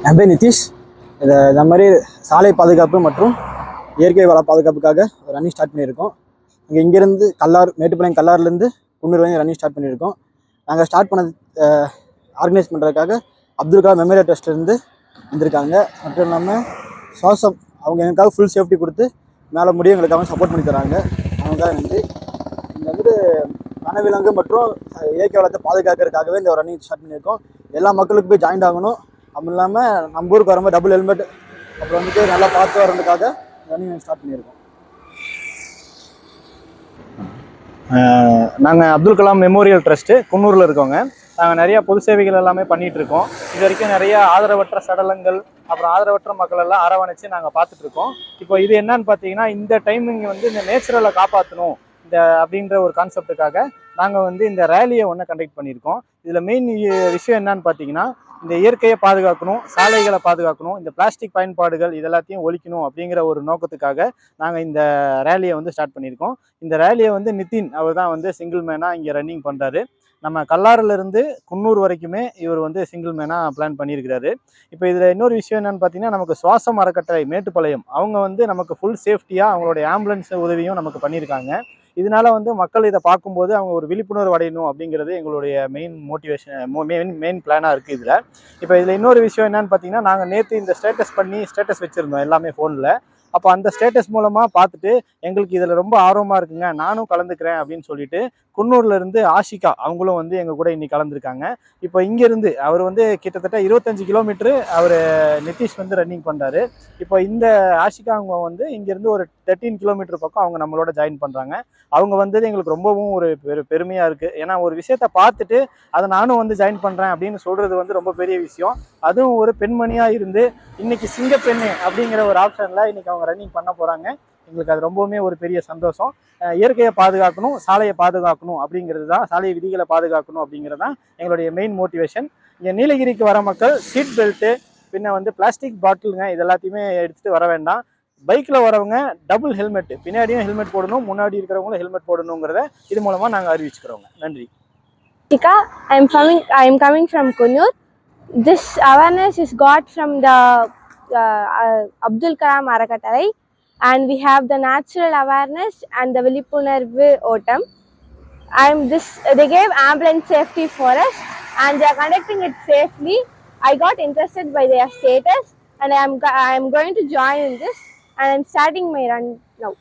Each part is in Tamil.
என் பேர் நிதிஷ். இந்த மாதிரி சாலை பாதுகாப்பு மற்றும் இயற்கை வள பாதுகாப்புக்காக ஒரு ரன்னிங் ஸ்டார்ட் பண்ணியிருக்கோம். இங்கேருந்து மேட்டுப்பாளையம் கல்லாறுலேருந்து குன்னூர் வரையும் ரன்னிங் ஸ்டார்ட் பண்ணியிருக்கோம். நாங்கள் ஸ்டார்ட் பண்ணது ஆர்கனைஸ் பண்ணுறதுக்காக அப்துல் கலாம் மெமோரியல் ட்ரஸ்ட்லேருந்து வந்திருக்காங்க. மட்டும் இல்லாமல் சுவாசம் அவங்க எங்களுக்காக ஃபுல் சேஃப்டி கொடுத்து மேலே முடியும் எங்களுக்காக சப்போர்ட் பண்ணி தராங்க. அவங்களுக்காக நன்றி. இங்கே வந்துட்டு வனவிலங்கு மற்றும் இயற்கை வளத்தை பாதுகாக்கிறதுக்காகவே இந்த ரன்னிங் ஸ்டார்ட் பண்ணியிருக்கோம். எல்லா மக்களுக்கும் போய் ஜாயின் ஆகணும். அதுவும் இல்லாமல் நம்ம ஊருக்கு வரும்போது டபுள் ஹெல்மெட் அப்புறம் வந்துட்டு நல்லா பார்த்து வர்றதுக்காக ரன்னிங் ஸ்டார்ட் பண்ணியிருக்கோம். நாங்கள் அப்துல் கலாம் மெமோரியல் ட்ரஸ்ட்டு குன்னூரில் இருக்கோங்க. நாங்கள் நிறையா பொது சேவைகள் எல்லாமே பண்ணிகிட்ருக்கோம். இது வரைக்கும் நிறைய ஆதரவற்ற சடலங்கள் அப்புறம் ஆதரவற்ற மக்கள் எல்லாம் அரவணைச்சு நாங்கள் பார்த்துட்ருக்கோம். இப்போ இது என்னன்னு பார்த்தீங்கன்னா, இந்த டைமிங் வந்து இந்த நேச்சுரலை காப்பாற்றணும் அப்படின்ற ஒரு கான்செப்டுக்காக நாங்கள் இந்த ரேலியை கண்டக்ட் பண்ணியிருக்கோம். இதில் மெயின் விஷயம் என்னன்னு பார்த்தீங்கன்னா, இந்த இயற்கையை பாதுகாக்கணும், சாலைகளை பாதுகாக்கணும், இந்த பிளாஸ்டிக் பயன்பாடுகள் இதெல்லாத்தையும் ஒழிக்கணும் அப்படிங்கிற ஒரு நோக்கத்துக்காக நாங்கள் இந்த ரேலியை ஸ்டார்ட் பண்ணியிருக்கோம். இந்த ரேலியை நிதின் அவர் தான் சிங்கிள் மேனாக இங்கே ரன்னிங் பண்ணுறாரு. நம்ம கல்லாறுலேருந்து குன்னூர் வரைக்குமே இவர் சிங்கிள் மேனாக பிளான் பண்ணியிருக்கிறாரு. இப்போ இதில் இன்னொரு விஷயம் என்னென்னு பார்த்தீங்கன்னா, நமக்கு சுவாசம் அறக்கட்டளை மேட்டுப்பாளையம் அவங்க நமக்கு ஃபுல் சேஃப்டியாக அவங்களுடைய ஆம்புலன்ஸ் உதவியும் நமக்கு பண்ணியிருக்காங்க. இதனால மக்கள் இதை பார்க்கும்போது அவங்க ஒரு விழிப்புணர்வு அடையணும் அப்படிங்கிறது எங்களுடைய மெயின் மோட்டிவேஷன் மெயின் பிளானாக இருக்குது. இதில் இன்னொரு விஷயம் என்னன்னு பார்த்தீங்கன்னா, நாங்கள் நேற்று இந்த ஸ்டேட்டஸ் வச்சுருந்தோம் எல்லாமே ஃபோனில். அப்போ அந்த ஸ்டேட்டஸ் மூலமாக பார்த்துட்டு எங்களுக்கு இதில் ரொம்ப ஆர்வமாக இருக்குங்க, நானும் கலந்துக்கிறேன் அப்படின்னு சொல்லிட்டு குன்னூர்லேருந்து ஆஷிகா அவங்களும் எங்கள் கூட இன்னைக்கு கலந்துருக்காங்க. இப்போ இங்கேருந்து அவர் கிட்டத்தட்ட 25 கிலோமீட்டரு அவர் நிதிஷ் ரன்னிங் பண்ணுறாரு. இப்போ இந்த ஆஷிகா அவங்க இங்கேருந்து ஒரு 13 கிலோமீட்டர் பக்கம் அவங்க நம்மளோட ஜாயின் பண்ணுறாங்க. அவங்க வந்தது எங்களுக்கு ரொம்பவும் ஒரு பெருமையாக இருக்குது. ஏன்னா ஒரு விஷயத்த பார்த்துட்டு அதை நானும் ஜாயின் பண்ணுறேன் அப்படின்னு சொல்கிறது ரொம்ப பெரிய விஷயம். அதுவும் ஒரு பெண்மணியாக இருந்து இன்னைக்கு சிங்கப்பெண்ணு அப்படிங்கிற ஒரு ஆப்ஷனில் இன்னைக்கு அவங்க ரன்னிங் பண்ண போகிறாங்க. எங்களுக்கு அது ரொம்பவுமே ஒரு பெரிய சந்தோஷம். இயற்கையை பாதுகாக்கணும், சாலையை பாதுகாக்கணும் அப்படிங்கிறது தான், சாலை விதிகளை பாதுகாக்கணும் அப்படிங்கிறது தான் எங்களுடைய மெயின் மோட்டிவேஷன். இங்கே நீலகிரிக்கு வர மக்கள் சீட் பெல்ட்டு பின்ன பிளாஸ்டிக் பாட்டிலுங்க இது எல்லாத்தையுமே எடுத்துகிட்டு வர வேண்டாம். பைக்கில் வரவங்க டபுள் ஹெல்மெட், பின்னாடியும் ஹெல்மெட் போடணும், முன்னாடி இருக்கிறவங்களும் ஹெல்மெட் போடணுங்கிறத இது மூலமாக நாங்கள் அறிவிச்சுக்கிறோங்க. நன்றி. I am coming from Kunnur. This awareness is got from the Abdul Kalam Arakattai, and we have the natural awareness and the Vilipunarvu Otam. They gave ambulance safety for us and they are conducting it safely. I got interested by their status and I am going to join in this and I am starting my run now.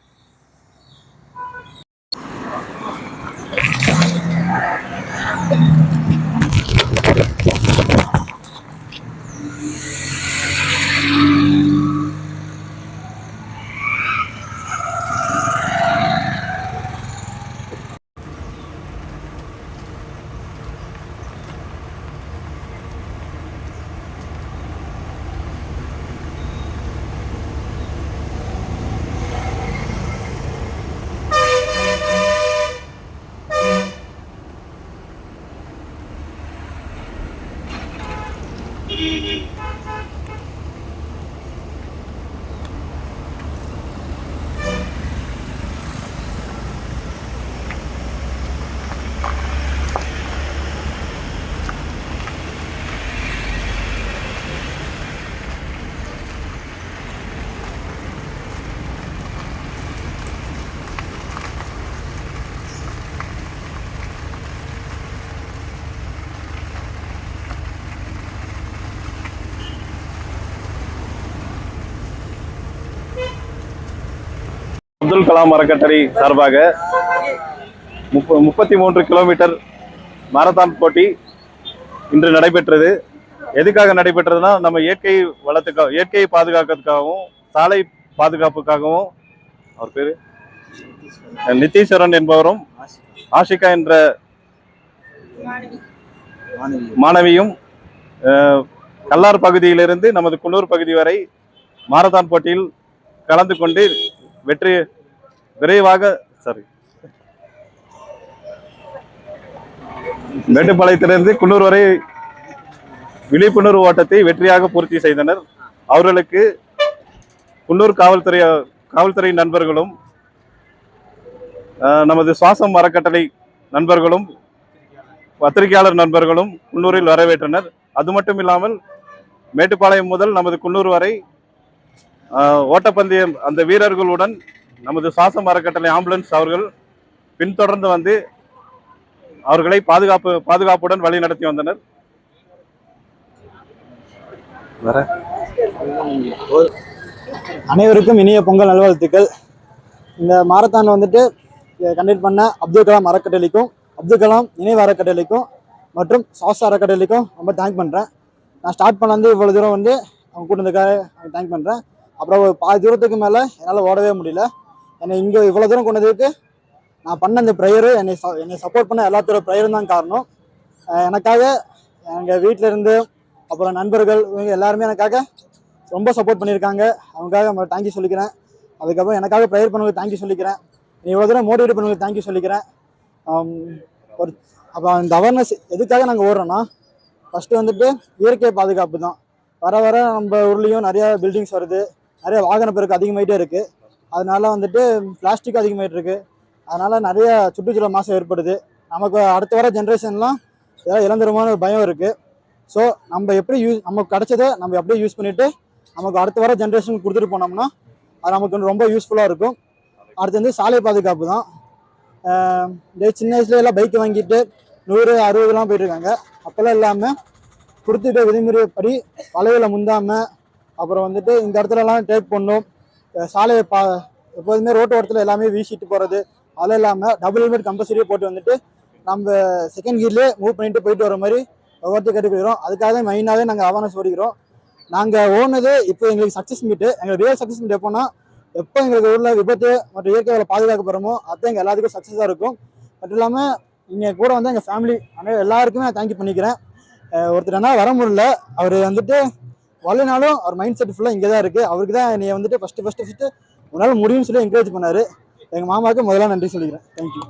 Abdul Kalam அறக்கட்டளை சார்பாக 33 கிலோமீட்டர் மாரத்தான் போட்டி இன்று நடைபெற்றது. எதுக்காக நடைபெற்றதுன்னா, நம்ம இயற்கையை பாதுகாக்கிறதுக்காகவும் சாலை பாதுகாப்புக்காகவும் அவர் பேரு நிதிஷ்வரன் என்பவரும் ஆஷிகா என்ற மாணவியும் கல்லார் பகுதியிலிருந்து நமது குன்னூர் பகுதி வரை மாரத்தான் போட்டியில் கலந்து கொண்டு மேட்டுப்பாளையத்திலிருந்து குன்னூர் வரை விழிப்புணர்வு ஓட்டத்தை வெற்றியாக பூர்த்தி செய்தனர். அவர்களுக்கு குன்னூர் காவல்துறை நண்பர்களும் நமது சுவாசம் அறக்கட்டளை நண்பர்களும் பத்திரிகையாளர் நண்பர்களும் குன்னூரில் வரவேற்றனர். அது மட்டும் இல்லாமல் மேட்டுப்பாளையம் முதல் நமது குன்னூர் வரை ஓட்டப்பந்தயம் அந்த வீரர்களுடன் நமது சாசம் அறக்கட்டளை ஆம்புலன்ஸ் அவர்கள் பின்தொடர்ந்து வந்து அவர்களை பாதுகாப்புடன் வழி நடத்தி வந்தனர். அனைவருக்கும் இனிய பொங்கல் நல்வாழ்த்துக்கள். இந்த மாரத்தான் வந்துட்டு கண்டக்ட் பண்ண அப்துல் கலாம் அறக்கட்டளைக்கும், அப்துல் கலாம் நினைவு அறக்கட்டளைக்கும் மற்றும் சாஸ் அறக்கட்டளைக்கும் ரொம்ப தேங்க் பண்ணுறேன். நான் ஸ்டார்ட் பண்ண இவ்வளோ தூரம் வந்து அவங்க கூட்டத்துக்காக தேங்க் பண்ணுறேன். அப்புறம் பாதி தூரத்துக்கு மேலே என்னால் ஓடவே முடியல. என்னை இங்கே இவ்வளோ தூரம் கொண்டதுக்கு நான் பண்ண அந்த ப்ரேயரு, என்னை சப்போர்ட் பண்ண எல்லாத்தோட ப்ரேயரும் தான் காரணம். எனக்காக எங்கள் வீட்டில் இருந்து அப்புறம் நண்பர்கள் இவங்க எல்லாருமே எனக்காக ரொம்ப சப்போர்ட் பண்ணியிருக்காங்க. அவங்களுக்காக தேங்க்யூ சொல்லிக்கிறேன். அதுக்கப்புறம் எனக்காக ப்ரேயர் பண்ணவங்க தேங்க்யூ சொல்லிக்கிறேன். இவ்வளோ தூரம் மோட்டிவேட் பண்ணவங்க தேங்க்யூ சொல்லிக்கிறேன். அப்புறம் இந்த அவேர்னஸ் எதுக்காக நாங்கள் ஓடுறோன்னா, ஃபஸ்ட்டு வந்துட்டு இயற்கை பாதுகாப்பு தான். வர வர நம்ம ஊர்லேயும் நிறையா பில்டிங்ஸ் வருது, நிறைய வாகன பெருக்கு அதிகமாகிட்டே இருக்குது. அதனால வந்துட்டு பிளாஸ்டிக் அதிகமாகிட்டு இருக்குது. அதனால் நிறைய சுற்றுச்சூழல் மாசம் ஏற்படுது. நமக்கு அடுத்த வர ஜென்ரேஷன்லாம் ஏதாவது இழந்துருமான பயம் இருக்குது. ஸோ நம்ம எப்படி நமக்கு கிடச்சதை நம்ம அப்படியே யூஸ் பண்ணிவிட்டு நமக்கு அடுத்த வர ஜென்ரேஷனுக்கு கொடுத்துட்டு போனோம்னா அது நமக்கு ரொம்ப யூஸ்ஃபுல்லாக இருக்கும். அடுத்து வந்து சாலை பாதுகாப்பு தான். சின்ன வயசுல எல்லாம் பைக் வாங்கிட்டு 100, 60 போயிட்டுருக்காங்க. அப்போல்லாம் இல்லாமல் கொடுத்துட்டு விதிமுறைப்படி வளைவில் முந்தாமல், அப்புறம் வந்துட்டு இந்த இடத்துலலாம் டேப் பண்ணும், சாலையை எப்போதுமே ரோட்டு ஓரத்தில் எல்லாமே வீசிட்டு போகிறது, அதெல்லாம் இல்லாமல் டபுள் ஹெல்மெட் கம்பல்சரியாக போட்டு வந்துட்டு நம்ம செகண்ட் கியர்லேயே மூவ் பண்ணிட்டு போயிட்டு வர மாதிரி ஒவ்வொருத்தர் கற்றுக்கிறோம். அதுக்காக தான் மெயினாகவே நாங்கள் அவேர்னஸ் ஓடிக்கிறோம். நாங்கள் ஓடுனது இப்போ எங்களுக்கு சக்ஸஸ் மீட்டு. எங்களுக்கு ரியல் சக்ஸஸ் மீட் எப்போனா, எப்போ எங்களுக்கு ஊரில் விபத்து மற்றும் இயற்கை வள பாதுகாக்க போகிறோமோ அதுதான் எங்கள் எல்லாத்துக்கும் சக்ஸஸாக இருக்கும். மட்டும் இல்லாமல் இங்கே கூட வந்து எங்கள் ஃபேமிலி எல்லாருக்குமே நான் தேங்க்யூ பண்ணிக்கிறேன். ஒருத்தர் என்ன வர முடியல, அவர் வந்துட்டு வரலனாலும் அவர் மைண்ட் செட் ஃபுல்லாக இங்கே தான் இருக்குது. அவருக்கு தான் என்னை வந்துட்டு ஃபஸ்ட்டு உன்னால் முடியும்னு சொல்லி என்கரேஜ் பண்ணார். எங்கள் மாமாவுக்கு முதல்ல நன்றி சொல்லிக்கிறேன். தேங்க்யூ.